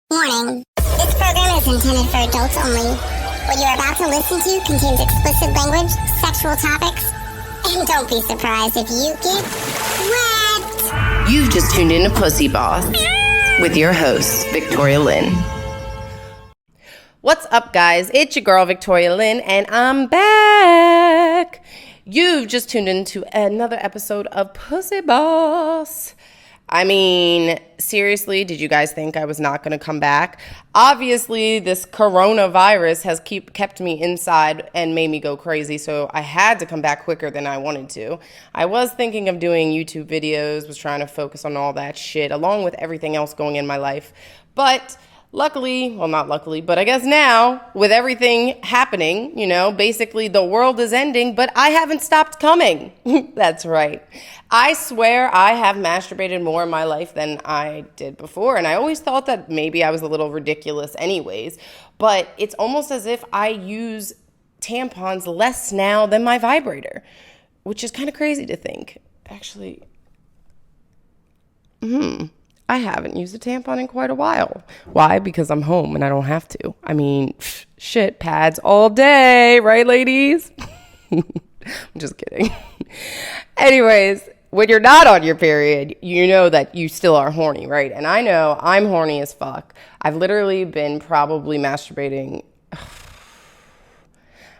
Warning. This program is intended for adults only. What you are about to listen to contains explicit language, sexual topics, and don't be surprised if you get wet. You've just tuned in to PooseBoss with your host, Victoria Lynn. What's up, guys? It's your girl, Victoria Lynn, and I'm back. You've just tuned into another episode of PooseBoss. I mean, seriously, did you guys think I was not going to come back? Obviously, this coronavirus has kept me inside and made me go crazy, so I had to come back quicker than I wanted to. I was thinking of doing YouTube videos, was trying to focus on all that shit, along with everything else going in my life. But luckily, well, not luckily, but I guess now, with everything happening, basically the world is ending, but I haven't stopped coming. That's right. I swear I have masturbated more in my life than I did before, and I always thought that maybe I was a little ridiculous anyways, but it's almost as if I use tampons less now than my vibrator, which is kind of crazy to think. Actually, I haven't used a tampon in quite a while. Why? Because I'm home and I don't have to. I mean, shit, pads all day, right, ladies? I'm just kidding. Anyways, when you're not on your period, you know that you still are horny, right? And I know I'm horny as fuck. I've literally been probably masturbating.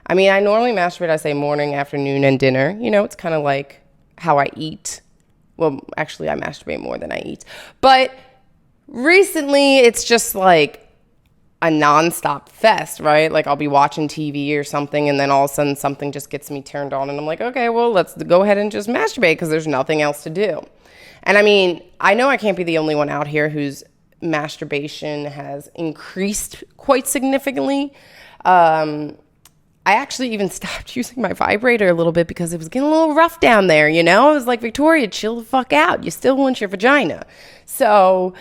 I mean, I normally masturbate, I say morning, afternoon, and dinner. It's kind of like how I eat. Well, actually, I masturbate more than I eat. But recently, it's just like a nonstop fest, right? Like I'll be watching TV or something, and then all of a sudden something just gets me turned on, and I'm like, okay, well, let's go ahead and just masturbate because there's nothing else to do. And I mean, I know I can't be the only one out here whose masturbation has increased quite significantly. I actually even stopped using my vibrator a little bit because it was getting a little rough down there, I was like, Victoria, chill the fuck out. You still want your vagina. So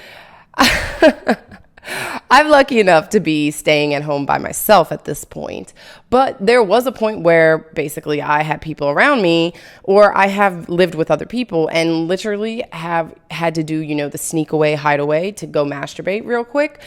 I'm lucky enough to be staying at home by myself at this point. But there was a point where basically I had people around me, or I have lived with other people and literally have had to do, the sneak away, hide away to go masturbate real quick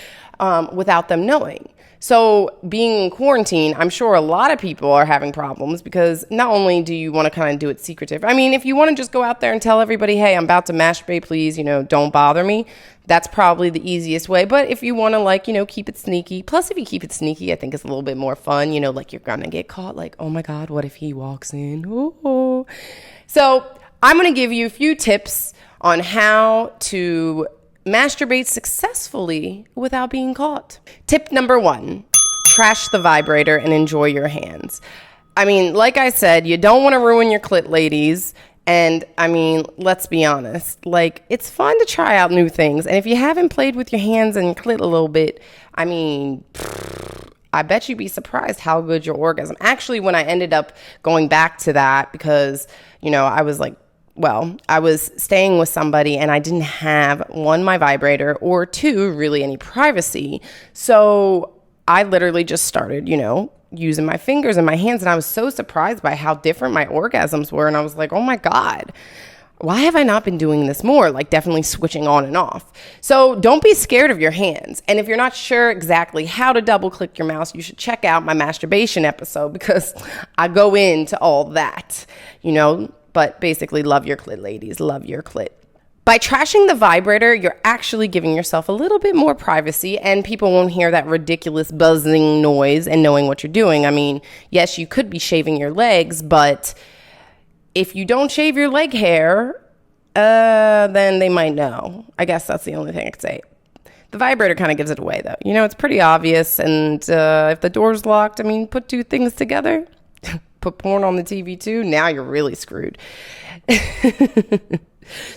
without them knowing. So being in quarantine, I'm sure a lot of people are having problems because not only do you want to kind of do it secretive. I mean, if you want to just go out there and tell everybody, hey, I'm about to masturbate, please, don't bother me. That's probably the easiest way. But if you want to keep it sneaky, plus if you keep it sneaky, I think it's a little bit more fun, like you're going to get caught like, oh my God, what if he walks in? Ooh. So I'm going to give you a few tips on how to masturbate successfully without being caught. Tip number 1, trash the vibrator and enjoy your hands. I mean, like I said, you don't want to ruin your clit, ladies. And I mean, let's be honest, it's fun to try out new things. And if you haven't played with your hands and clit a little bit, I mean, I bet you'd be surprised how good your orgasm. Actually, when I ended up going back to that, because, I was staying with somebody and I didn't have, 1, my vibrator, or 2, really any privacy. So I literally just started, using my fingers and my hands. And I was so surprised by how different my orgasms were. And I was like, oh my God, why have I not been doing this more? Definitely switching on and off. So don't be scared of your hands. And if you're not sure exactly how to double click your mouse, you should check out my masturbation episode because I go into all that, But basically, love your clit, ladies. Love your clit. By trashing the vibrator, you're actually giving yourself a little bit more privacy, and people won't hear that ridiculous buzzing noise and knowing what you're doing. I mean, yes, you could be shaving your legs, but if you don't shave your leg hair, then they might know. I guess that's the only thing I could say. The vibrator kind of gives it away, though. It's pretty obvious, and if the door's locked, put 2 things together. Put porn on the TV too, now you're really screwed.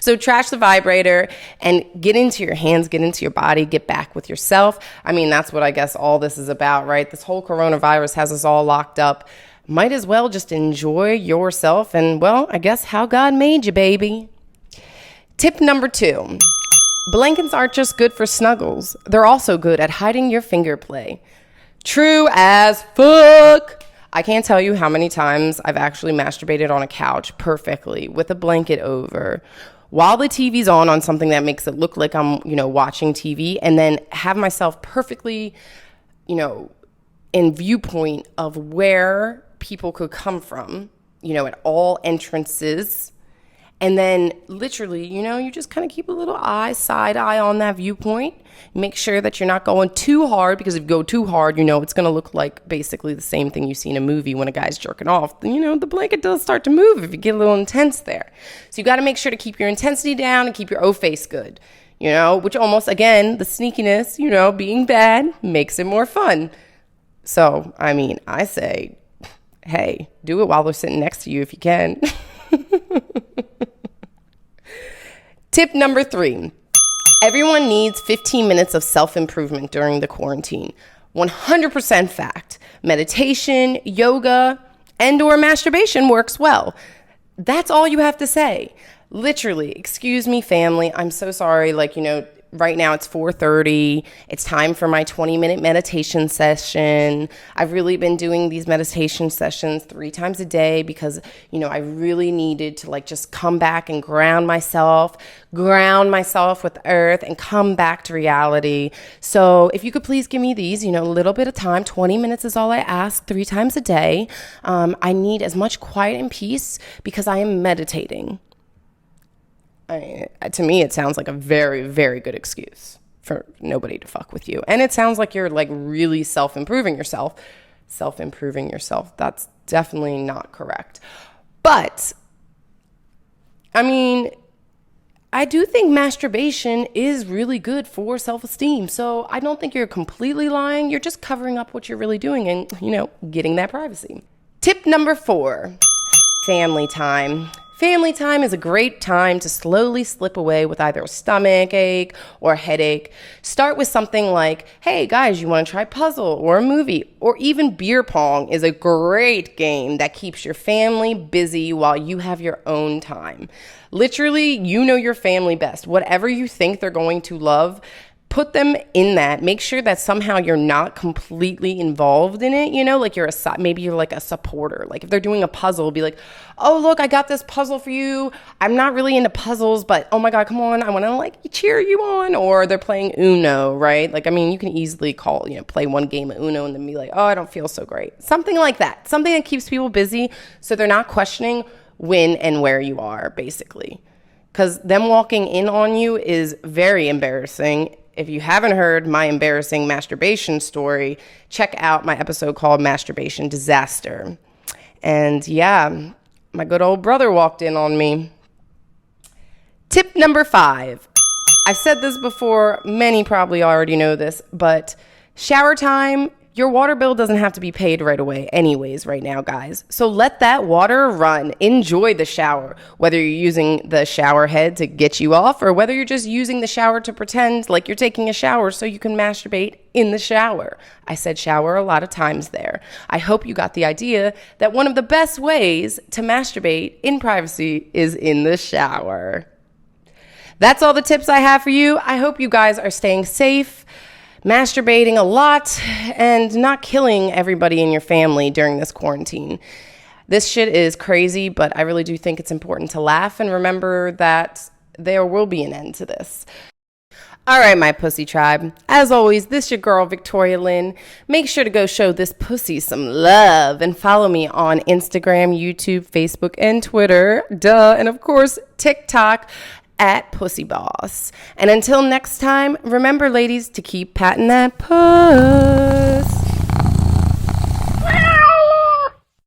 So trash the vibrator and get into your hands, get into your body, get back with yourself. I mean, that's what I guess all this is about, right? This whole coronavirus has us all locked up. Might as well just enjoy yourself and, well, I guess how God made you, baby. Tip number 2. Blankets aren't just good for snuggles. They're also good at hiding your finger play. True as fuck. I can't tell you how many times I've actually masturbated on a couch perfectly with a blanket over, while the TV's on something that makes it look like I'm, watching TV, and then have myself perfectly, in viewpoint of where people could come from, at all entrances. And then literally, you just kind of keep a little side eye on that viewpoint. Make sure that you're not going too hard, because if you go too hard, it's going to look like basically the same thing you see in a movie when a guy's jerking off. The blanket does start to move if you get a little intense there. So you got to make sure to keep your intensity down and keep your O-face good, which almost, again, the sneakiness, being bad makes it more fun. So, I say, hey, do it while they're sitting next to you if you can. Tip number 3. Everyone needs 15 minutes of self-improvement during the quarantine. 100% fact. Meditation, yoga, and or masturbation works well. That's all you have to say. Literally, excuse me, family. I'm so sorry. Right now it's 4:30. It's time for my 20-minute meditation session. I've really been doing these meditation sessions 3 times a day because, I really needed to just come back and ground myself with earth and come back to reality. So if you could please give me these, a little bit of time. 20 minutes is all I ask, 3 times a day. I need as much quiet and peace because I am meditating. To me, it sounds like a very, very good excuse for nobody to fuck with you. And it sounds like you're really self-improving yourself. That's definitely not correct. But, I do think masturbation is really good for self-esteem. So I don't think you're completely lying. You're just covering up what you're really doing and, getting that privacy. Tip number 4, family time. Family time is a great time to slowly slip away with either a stomach ache or a headache. Start with something like, hey guys, you want to try puzzle or a movie? Or even beer pong is a great game that keeps your family busy while you have your own time. Literally, you know your family best. Whatever you think they're going to love, put them in that. Make sure that somehow you're not completely involved in it, maybe you're like a supporter. Like if they're doing a puzzle, be like, oh, look, I got this puzzle for you. I'm not really into puzzles, but oh my God, come on. I want to cheer you on. Or they're playing Uno, right? You can easily play one game of Uno and then be like, oh, I don't feel so great. Something like that. Something that keeps people busy so they're not questioning when and where you are, basically. Because them walking in on you is very embarrassing. If you haven't heard my embarrassing masturbation story, check out my episode called Masturbation Disaster. And yeah, my good old brother walked in on me. Tip number 5. I've said this before, many probably already know this, but shower time, your water bill doesn't have to be paid right away anyways right now, guys. So let that water run. Enjoy the shower, whether you're using the shower head to get you off or whether you're just using the shower to pretend like you're taking a shower so you can masturbate in the shower. I said shower a lot of times there. I hope you got the idea that one of the best ways to masturbate in privacy is in the shower. That's all the tips I have for you. I hope you guys are staying safe, masturbating a lot, and not killing everybody in your family during this quarantine. This shit is crazy, but I really do think it's important to laugh and remember that there will be an end to this. All right, my pussy tribe. As always, this your girl, Victoria Lynn. Make sure to go show this pussy some love and follow me on Instagram, YouTube, Facebook, and Twitter. And of course, TikTok at PooseBoss. And until next time, remember, ladies, to keep patting that puss.